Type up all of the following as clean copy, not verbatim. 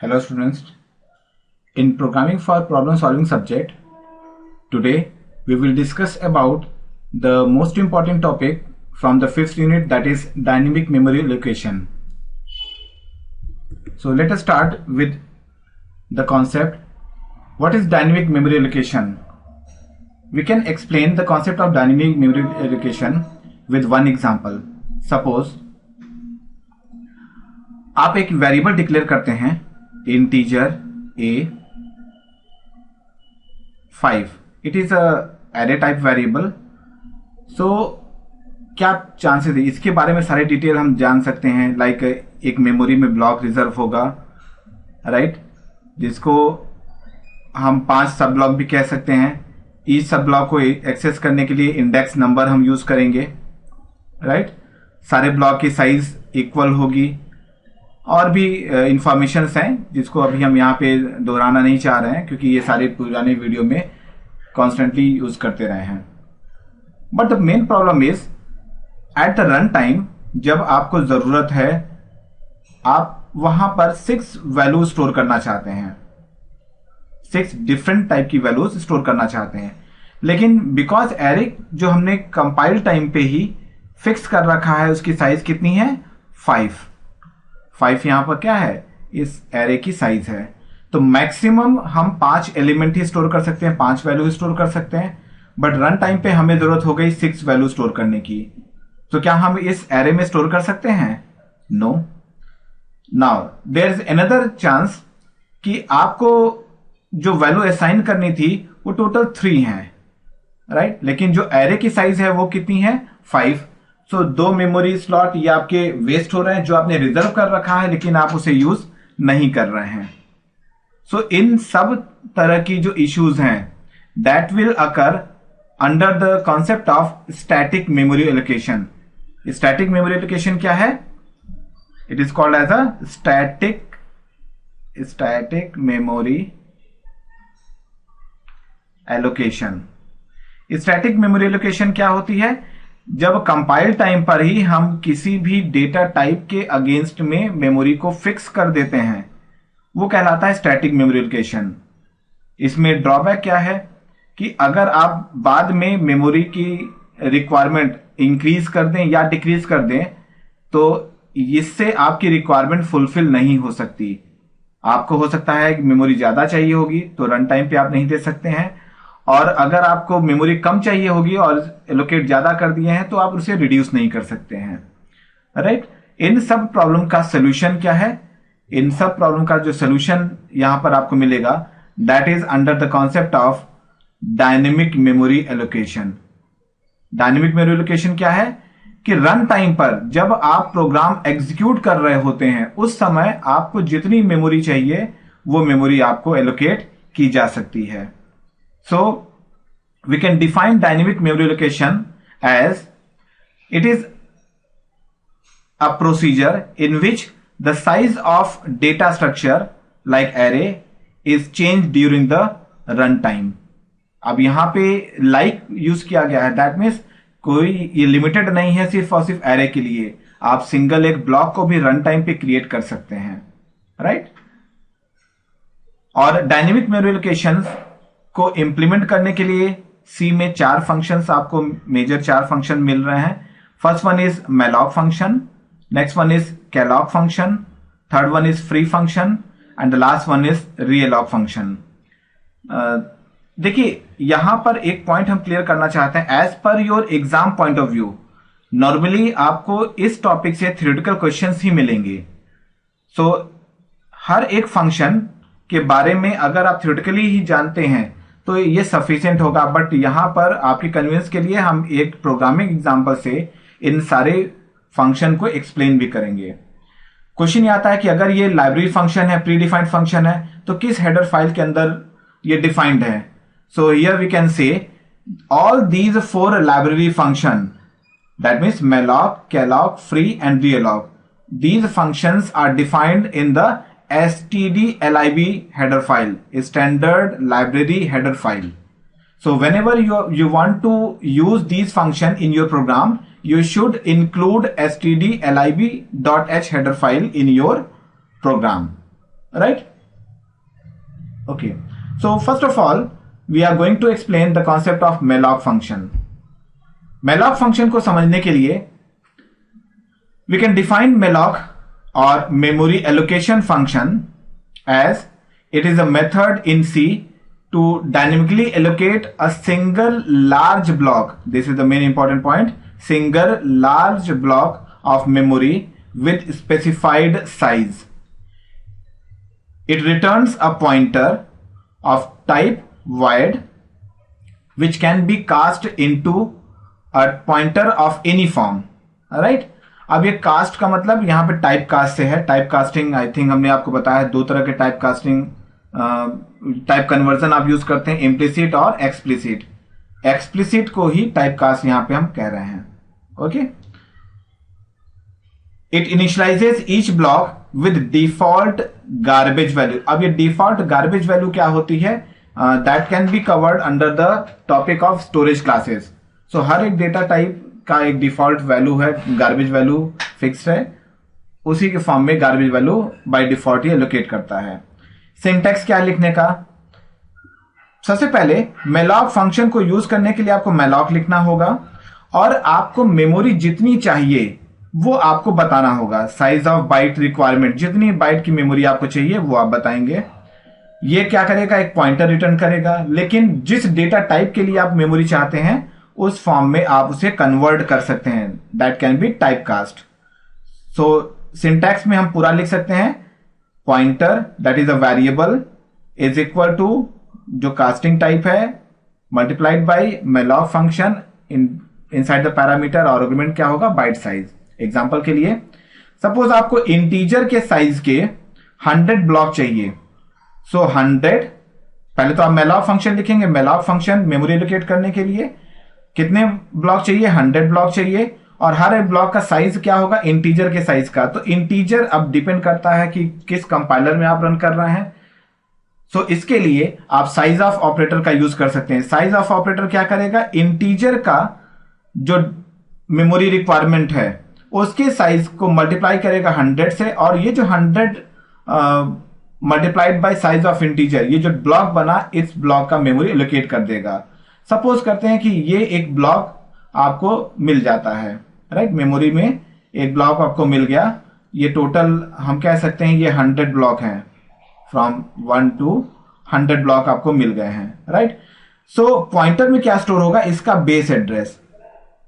Hello students, in programming for problem solving subject, today we will discuss about the most important topic from the fifth unit, that is dynamic memory allocation. So let us start with the concept. What is dynamic memory allocation? We can explain the concept of dynamic memory allocation with one example. Suppose आप एक variable declare करते हैं integer a 5. It is a array type variable. So क्या chances है, इसके बारे में सारे डिटेल हम जान सकते हैं. लाइक एक मेमोरी में ब्लॉक रिजर्व होगा, राइट, जिसको हम 5 सब ब्लॉक भी कह सकते हैं. ईच सब ब्लॉक को एक्सेस करने के लिए इंडेक्स नंबर हम यूज करेंगे, राइट. सारे ब्लॉक की साइज इक्वल होगी. और भी इंफॉर्मेशंस हैं जिसको अभी हम यहाँ पे दोहराना नहीं चाह रहे हैं, क्योंकि ये सारे पुराने वीडियो में कॉन्स्टेंटली यूज करते रहे हैं. But the main problem is at the run time, जब आपको जरूरत है, आप वहां पर 6 वैल्यू स्टोर करना चाहते हैं. 6 डिफरेंट टाइप की वैल्यूज स्टोर करना चाहते हैं. लेकिन बिकॉज एरे जो हमने कंपाइल टाइम पे ही फिक्स कर रखा है, उसकी साइज कितनी है, 5 यहां पर क्या है, इस एरे की साइज है. तो मैक्सिमम हम 5 एलिमेंट ही स्टोर कर सकते हैं, 5 वैल्यू स्टोर कर सकते हैं. बट रन टाइम पे हमें जरूरत हो गई 6 वैल्यू स्टोर करने की. तो क्या हम इस एरे में स्टोर कर सकते हैं? No. Now there is another chance कि आपको जो वैल्यू असाइन करनी थी वो टोटल 3 है, राइट. लेकिन जो एरे की साइज है वो कितनी है, 5. सो 2 मेमोरी स्लॉट ये आपके वेस्ट हो रहे हैं, जो आपने रिजर्व कर रखा है लेकिन आप उसे यूज नहीं कर रहे हैं. सो इन सब तरह की जो इश्यूज हैं, that will occur under the concept of static memory allocation. Static memory allocation क्या है? It is called as a static memory allocation. Static memory allocation क्या होती है? जब कंपाइल टाइम पर ही हम किसी भी डेटा टाइप के अगेंस्ट में मेमोरी को फिक्स कर देते हैं, वो कहलाता है स्टैटिक मेमोरी एलोकेशन. इसमें ड्रॉबैक क्या है कि अगर आप बाद में मेमोरी की रिक्वायरमेंट इंक्रीज कर दें या डिक्रीज कर दें, तो इससे आपकी रिक्वायरमेंट फुलफिल नहीं हो सकती. आपको हो सकता है कि मेमोरी ज्यादा चाहिए होगी, तो रन टाइम पे आप नहीं दे सकते हैं. और अगर आपको मेमोरी कम चाहिए होगी और एलोकेट ज्यादा कर दिए हैं, तो आप उसे रिड्यूस नहीं कर सकते हैं, राइट. इन सब प्रॉब्लम का सोल्यूशन क्या है? इन सब प्रॉब्लम का जो सोल्यूशन यहां पर आपको मिलेगा, that is under the concept of dynamic memory allocation. Dynamic memory allocation क्या है कि रन टाइम पर जब आप प्रोग्राम एग्जीक्यूट कर रहे होते हैं, उस समय आपको जितनी मेमोरी चाहिए वो मेमोरी आपको एलोकेट की जा सकती है. So we can define dynamic memory allocation as it is a procedure in which the size of data structure like array is changed during the runtime. अब यहां पे like यूज किया गया है, दैट मीन्स कोई ये लिमिटेड नहीं है सिर्फ और सिर्फ एरे के लिए. आप सिंगल एक ब्लॉक को भी रन टाइम पे क्रिएट कर सकते हैं, राइट. और डायनेमिक मेमोरी एलोकेशन को इंप्लीमेंट करने के लिए सी में 4 फंक्शंस, आपको मेजर 4 फंक्शन मिल रहे हैं. First one is malloc function, next one is calloc function, third one is free function and the last one is realloc function. देखिए यहां पर एक पॉइंट हम क्लियर करना चाहते हैं. As per your exam point of view, normally आपको इस टॉपिक से थ्योरेटिकल क्वेश्चंस ही मिलेंगे. सो हर एक फंक्शन के बारे में अगर आप थ्योरेटिकली ही जानते हैं तो ये सफिशिएंट होगा. बट यहां पर आपके कन्वीनियंस के लिए हम एक प्रोग्रामिंग एग्जांपल से इन सारे फंक्शन को एक्सप्लेन भी करेंगे. क्वेश्चन ये आता है कि अगर ये लाइब्रेरी फंक्शन है, प्री डिफाइंड फंक्शन है, तो किस हेडर फाइल के अंदर ये डिफाइंड है? So here we can say all these 4 library function, that means malloc, calloc, free and realloc, these functions are defined in the stdlib header file, a standard library header file. So whenever you want to use these function in your program, you should include stdlib.h header file in your program. right? Okay, so first of all we are going to explain the concept of malloc function. malloc function को समझने के लिए we can define malloc or memory allocation function as it is a method in C to dynamically allocate a single large block. This is the main important point. Single large block of memory with specified size. It returns a pointer of type void which can be cast into a pointer of any form. Alright? अब ये cast का मतलब यहाँ पे type cast से है. Type casting I think हमने आपको बताया, दो तरह के टाइप कास्टिंग टाइप कन्वर्जन आप यूज करते हैं, इम्प्लिसिट और एक्सप्लिसिट. एक्सप्लिसिट को ही टाइप कास्ट यहां पे हम कह रहे हैं. Okay, it initialises each block with default garbage value. अब ये डिफॉल्ट गार्बेज वैल्यू क्या होती है, that can be covered under the topic of storage classes. So हर एक डेटा टाइप का एक डिफॉल्ट वैल्यू है, गार्बेज वैल्यू फिक्स्ड है, उसी के फॉर्म में गार्बेज वैल्यू बाय डिफॉल्ट ही एलोकेट करता है. सिंटैक्स क्या लिखने का, सबसे पहले malloc फंक्शन को यूज करने के लिए आपको malloc लिखना होगा और आपको मेमोरी जितनी चाहिए वो आपको बताना होगा. साइज ऑफ बाइट रिक्वायरमेंट, जितनी बाइट की मेमोरी आपको चाहिए वो आप बताएंगे. ये क्या करेगा, एक पॉइंटर रिटर्न करेगा, लेकिन जिस डेटा टाइप के लिए आप मेमोरी चाहते हैं उस फॉर्म में आप उसे कन्वर्ट कर सकते हैं. That can be type cast. So syntax में हम पूरा लिख सकते हैं, pointer that is a variable is equal to जो कास्टिंग टाइप है multiplied by malloc function inside the parameter, और आर्गुमेंट क्या होगा, बाइट साइज. एग्जांपल के लिए सपोज आपको इंटीजर के साइज के 100 ब्लॉक चाहिए. सो 100, पहले तो आप malloc फंक्शन लिखेंगे. malloc फंक्शन मेमोरी एलोकेट करने के लिए कितने ब्लॉक चाहिए, 100 ब्लॉक चाहिए, और हर एक ब्लॉक का साइज क्या होगा, इंटीजर के साइज का. तो इंटीजर अब डिपेंड करता है कि किस कंपाइलर में आप रन कर रहे हैं. सो इसके लिए आप साइज ऑफ ऑपरेटर का यूज कर सकते हैं. साइज ऑफ ऑपरेटर क्या करेगा, इंटीजर का जो मेमोरी रिक्वायरमेंट है उसके साइज को मल्टीप्लाई करेगा 100 से, और ये जो 100 multiplied by size of integer, ये जो ब्लॉक बना इस ब्लॉक का मेमोरी एलोकेट कर देगा. सपोज करते हैं कि ये एक ब्लॉक आपको मिल जाता है, राइट. मेमोरी में एक ब्लॉक आपको मिल गया. ये टोटल हम कह सकते हैं ये 100 ब्लॉक हैं. फ्रॉम 1 to 100 ब्लॉक आपको मिल गए हैं, राइट. सो पॉइंटर में क्या स्टोर होगा, इसका बेस एड्रेस.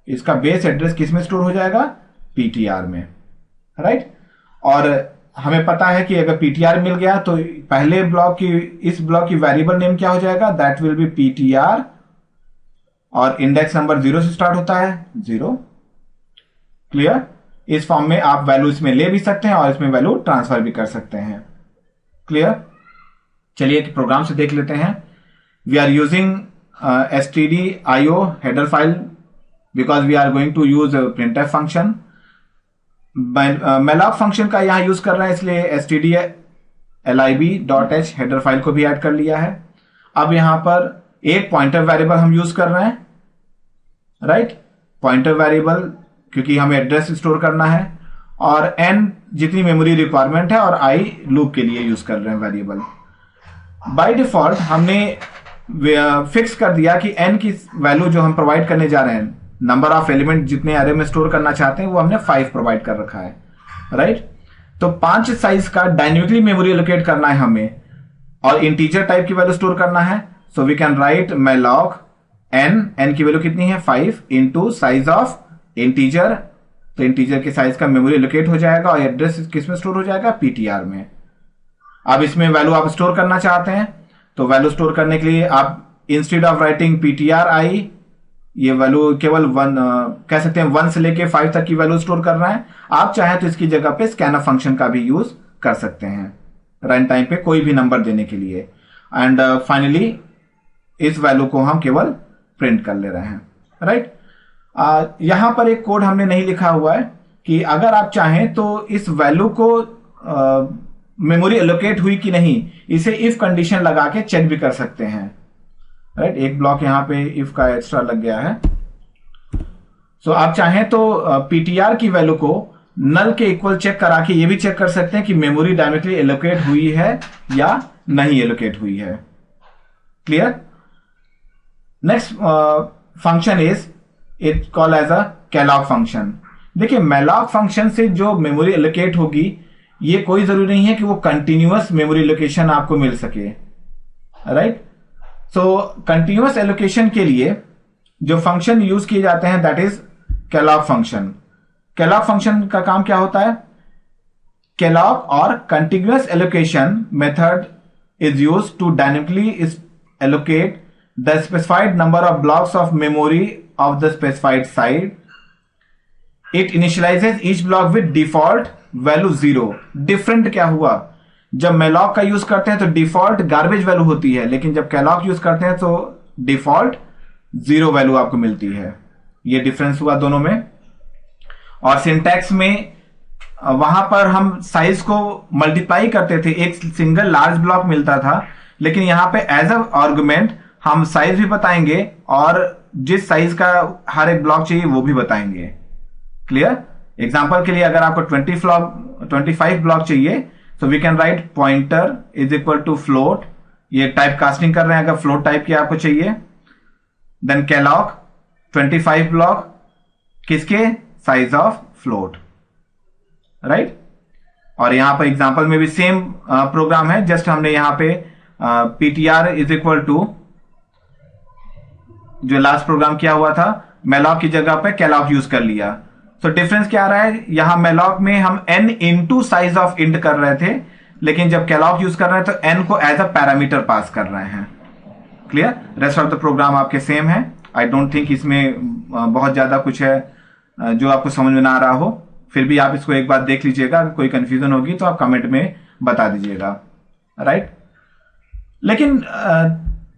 इसका बेस एड्रेस किस में स्टोर हो जाएगा, पीटीआर में, राइट. और हमें पता है कि अगर पीटीआर मिल गया तो पहले ब्लॉक की, इस ब्लॉक की वेरिएबल नेम क्या हो जाएगा, दैट विल बी पीटीआर, और इंडेक्स नंबर 0 से स्टार्ट होता है, 0. क्लियर. इस फॉर्म में आप वैल्यू इसमें ले भी सकते हैं और इसमें वैल्यू ट्रांसफर भी कर सकते हैं. क्लियर. चलिए प्रोग्राम से देख लेते हैं. We are using stdio header file because we are going to use printf function. malloc function का यहां यूज कर रहे हैं, इसलिए stdlib.h हेडर फाइल को भी ऐड कर लिया है. अब यहां पर एक पॉइंटर वेरिएबल हम यूज कर रहे हैं, राइट. पॉइंटर वेरिएबल क्योंकि हमें एड्रेस स्टोर करना है, और n जितनी मेमोरी रिक्वायरमेंट है, और i लूप के लिए यूज कर रहे हैं वेरिएबल. बाय डिफॉल्ट हमने फिक्स कर दिया कि n की वैल्यू जो हम प्रोवाइड करने जा रहे हैं, नंबर ऑफ एलिमेंट जितने अरे में स्टोर करना चाहते हैं वो हमने 5 प्रोवाइड कर रखा है, राइट. तो 5 साइज का डायनेमिकली मेमोरी एलोकेट करना है हमें, और इंटीजर टाइप की वैल्यू स्टोर करना है. So we can write malloc n की वैल्यू कितनी है, 5 इंटू साइज ऑफ इंटीजर. तो इंटीजर के साइज का मेमोरी एलोकेट हो जाएगा, और एड्रेस किस में स्टोर हो जाएगा, पीटीआर में. अब इसमें वैल्यू आप स्टोर करना चाहते हैं, तो वैल्यू स्टोर करने के लिए आप इंस्टेड ऑफ राइटिंग ptri, ये वैल्यू केवल 1 कह सकते हैं, 1 से लेके 5 तक की वैल्यू स्टोर करना है. आप चाहें तो इसकी जगह पे scanf फंक्शन का भी यूज कर सकते हैं रन टाइम पे कोई भी नंबर देने के लिए. एंड फाइनली इस वैल्यू को हम केवल प्रिंट कर ले रहे हैं, राइट. यहां पर एक कोड हमने नहीं लिखा हुआ है कि अगर आप चाहें तो इस वैल्यू को मेमोरी एलोकेट हुई कि नहीं, इसे इफ कंडीशन लगा के चेक भी कर सकते हैं, राइट. एक ब्लॉक यहां पे इफ का एक्स्ट्रा लग गया है. सो आप चाहें तो पीटीआर की वैल्यू को नल के इक्वल चेक करा के ये भी चेक कर सकते हैं कि मेमोरी डायनेमिकली एलोकेट हुई है या नहीं एलोकेट हुई है। Clear? Next function is it call as a calloc function. देखिए मैलॉग फंक्शन से जो मेमोरी एलोकेट होगी ये कोई जरूरी नहीं है कि वो कंटिन्यूअस मेमोरी लोकेशन आपको मिल सके, राइट? सो कंटिन्यूअस एलोकेशन के लिए जो फंक्शन यूज किए जाते हैं that is calloc function. Calloc function का काम क्या होता है? कैलॉग और continuous allocation method is used to dynamically allocate the specified number of blocks of memory of the specified site. It initializes each block with default value 0. Different क्या हुआ? जब malloc का यूज करते हैं तो डिफॉल्ट गार्बेज वैल्यू होती है, लेकिन जब कैलॉग यूज करते हैं तो डिफॉल्ट 0 वैल्यू आपको मिलती है। ये डिफरेंस हुआ दोनों में। और सिंटैक्स में वहां पर हम साइज को मल्टीप्लाई करते थे, एक सिंगल लार्ज ब्लॉक मिलता था, लेकिन यहां पे एज अ आर्गुमेंट हम साइज भी बताएंगे और जिस साइज का हर एक ब्लॉक चाहिए वो भी बताएंगे। क्लियर? एग्जांपल के लिए अगर आपको 25 ब्लॉक चाहिए तो we can write pointer is equal to float. ये टाइप कास्टिंग कर रहे हैं, अगर फ्लोट टाइप की आपको चाहिए। देन कैलॉग 25 ब्लॉक किसके? Size of float, right? और यहां पर एग्जांपल में भी सेम प्रोग्राम है, जस्ट हमने यहां पे ptr इज इक्वल टू जो लास्ट प्रोग्राम किया हुआ था मैलॉक की जगह पे कैलॉग यूज कर लिया। तो डिफरेंस क्या आ रहा है? यहां मैलॉक में हम n into size of int कर रहे थे, लेकिन जब कैलॉग यूज कर रहे हैं तो n को एज अ पैरामीटर पास कर रहे हैं। Clear? Rest of the program आपके सेम है। आई डोंट थिंक इसमें बहुत ज्यादा कुछ है जो आपको समझ में ना आ रहा हो, फिर भी आप इसको एक बार देख लीजिएगा। अगर कोई कंफ्यूजन होगी तो आप कमेंट में बता दीजिएगा, राइट? लेकिन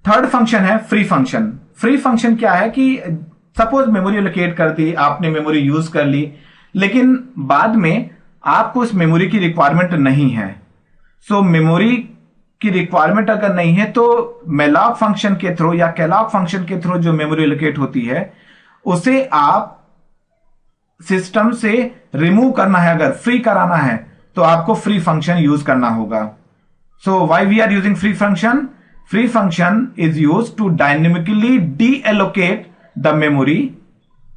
थर्ड फंक्शन है फ्री फंक्शन। फ्री फंक्शन क्या है कि सपोज मेमोरी एलोकेट कर दी, आपने मेमोरी यूज कर ली, लेकिन बाद में आपको उस मेमोरी की रिक्वायरमेंट नहीं है। सो मेमोरी की रिक्वायरमेंट अगर नहीं है तो मैलॉक फंक्शन के थ्रू या कैलॉग फंक्शन के थ्रू जो मेमोरी एलोकेट होती है उसे आप सिस्टम से रिमूव करना है, अगर फ्री कराना है तो आपको फ्री फंक्शन यूज करना होगा। So why we are using free function? Free function is used to dynamically deallocate the memory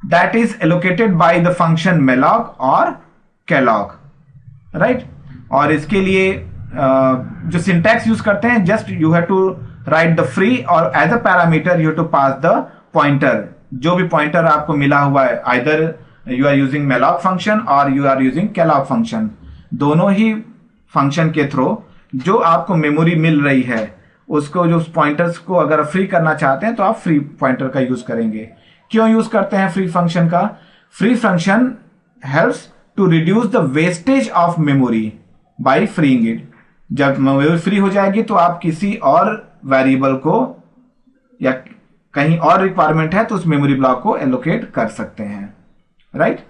that is allocated by the function malloc or kellogg, right? और इसके लिए जो syntax यूज करते हैं, just you have to write the free और as a parameter you have to pass the pointer। जो भी pointer आपको मिला हुआ है, either you are using malloc function or you are using kellogg function, दोनों ही फंक्शन के थ्रू जो आपको मेमोरी मिल रही है उसको, जो पॉइंटर्स को अगर फ्री करना चाहते हैं तो आप फ्री पॉइंटर का यूज करेंगे। क्यों यूज करते हैं फ्री फंक्शन का? Free function helps to reduce the wastage of memory by freeing it. जब मेमोरी फ्री हो जाएगी तो आप किसी और वेरिएबल को या कहीं और रिक्वायरमेंट है तो उस मेमोरी ब्लॉक को एलोकेट कर सकते हैं, राइट?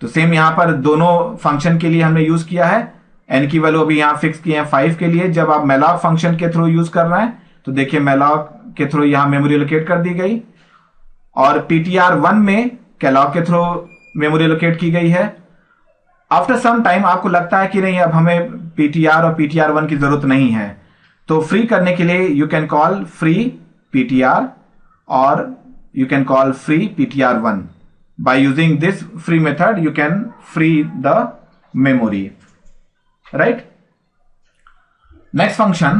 तो सेम यहां पर दोनों फंक्शन के लिए हमने यूज किया है। n की वैल्यू अभी यहां फिक्स किए हैं 5 के लिए। जब आप मैलॉक फंक्शन के थ्रू यूज कर रहे हैं तो देखिए मैलॉक के थ्रू यहां मेमोरी एलोकेट कर दी गई, और ptr1 में कैलॉग के थ्रू मेमोरी एलोकेट की गई है। आफ्टर सम टाइम आपको लगता है कि नहीं, अब हमें ptr और ptr1 की जरूरत नहीं है, तो फ्री करने के लिए you can call free ptr और you can call free ptr1। By using this free method you can free the memory, right? Next function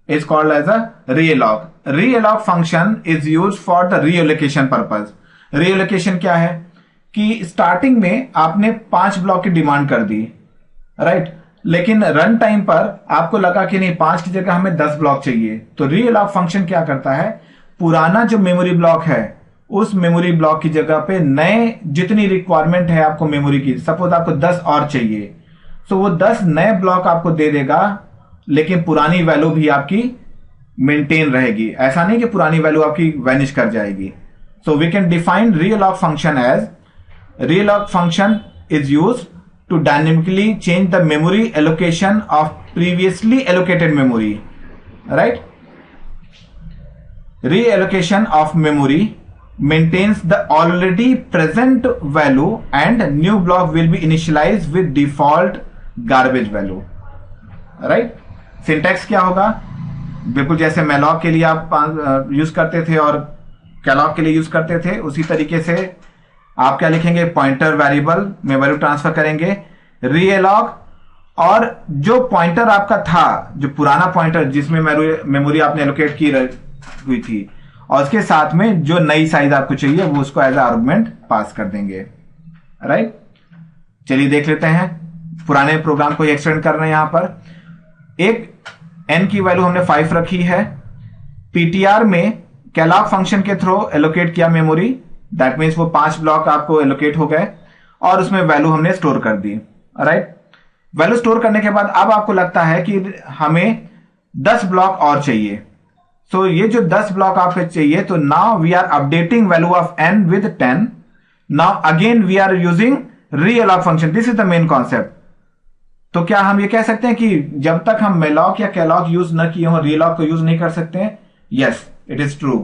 is called as a realloc. Realloc function is used for the reallocation purpose. Reallocation क्या है कि starting में आपने 5 block की demand कर दी, right? लेकिन run time पर आपको लगा कि नहीं 5 की जगह हमें 10 ब्लॉक चाहिए, तो realloc फंक्शन क्या करता है, पुराना जो मेमोरी ब्लॉक है उस मेमोरी ब्लॉक की जगह पे नए जितनी रिक्वायरमेंट है आपको मेमोरी की, सपोज आपको 10 और चाहिए, तो वो 10 नए ब्लॉक आपको दे देगा, लेकिन पुरानी वैल्यू भी आपकी मेंटेन रहेगी। ऐसा नहीं कि पुरानी वैल्यू आपकी वैनिश कर जाएगी। So we can define realloc function as realloc function is used to dynamically change the memory allocation of previously allocated memory, right? Reallocation of memory maintains the already present value and new block will be initialized with default garbage value. Right, syntax क्या होगा, बिल्कुल जैसे malloc के लिए आप use करते थे और calloc के लिए यूज करते थे, उसी तरीके से आप क्या लिखेंगे, पॉइंटर वेरिएबल में वैल्यू ट्रांसफर करेंगे, realloc, और जो पॉइंटर आपका था, जो पुराना पॉइंटर जिसमें मेमोरी आपने एलोकेट की हुई थी, और उसके साथ में जो नई साइज आपको चाहिए वो उसको एज आर्गुमेंट पास कर देंगे. राइट, चलिए देख लेते हैं. पुराने प्रोग्राम को एक्सटेंड कर रहे हैं. यहां पर एक n की वैल्यू हमने 5 रखी है. ptr में calloc फंक्शन के थ्रू एलोकेट किया मेमोरी, दैट मीन्स वो 5 ब्लॉक आपको एलोकेट हो गए और उसमें वैल्यू हमने स्टोर कर दी. राइट, वैल्यू स्टोर करने के बाद अब आपको लगता है कि हमें 10 ब्लॉक और चाहिए. सो ये जो 10 ब्लॉक आपको चाहिए, तो now we are updating value of n with 10. Now again we are using realloc function. This is the main concept. तो क्या हम ये कह सकते हैं कि जब तक हम malloc या calloc यूज न किए हो realloc को यूज नहीं कर सकते हैं? Yes, it is true.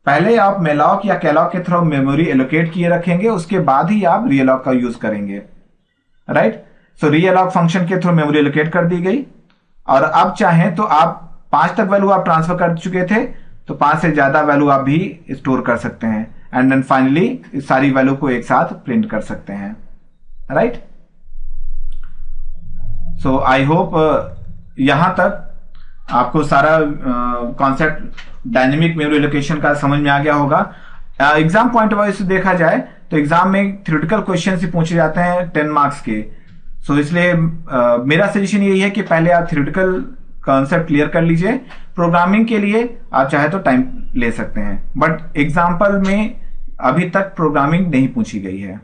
पहले आप malloc या calloc के थ्रू मेमोरी एलोकेट किए रखेंगे, उसके बाद ही आप realloc का यूज करेंगे. राइट, सो realloc फंक्शन के थ्रू मेमोरी एलोकेट कर दी गई, और अब चाहें तो आप 5 तक वैल्यू आप ट्रांसफर कर चुके थे, तो 5 से ज्यादा वैल्यू आप भी स्टोर कर सकते हैं, एंड देन फाइनली इस सारी वैल्यू को एक साथ प्रिंट कर सकते हैं. राइट, सो आई होप यहां तक आपको सारा कॉन्सेप्ट डायनेमिक मेमोरी एलोकेशन का समझ में आ गया होगा. एग्जाम पॉइंट ऑफ व्यू से देखा जाए तो एग्जाम में थ्योरेटिकल क्वेश्चन ही पूछे जाते हैं 10 मार्क्स के. सो इसलिए मेरा सजेशन यही है कि पहले आप थ्योरेटिकल कॉन्सेप्ट क्लियर कर लीजिए. प्रोग्रामिंग के लिए आप चाहे तो टाइम ले सकते हैं, बट एग्जाम्पल में अभी तक प्रोग्रामिंग नहीं पूछी गई है.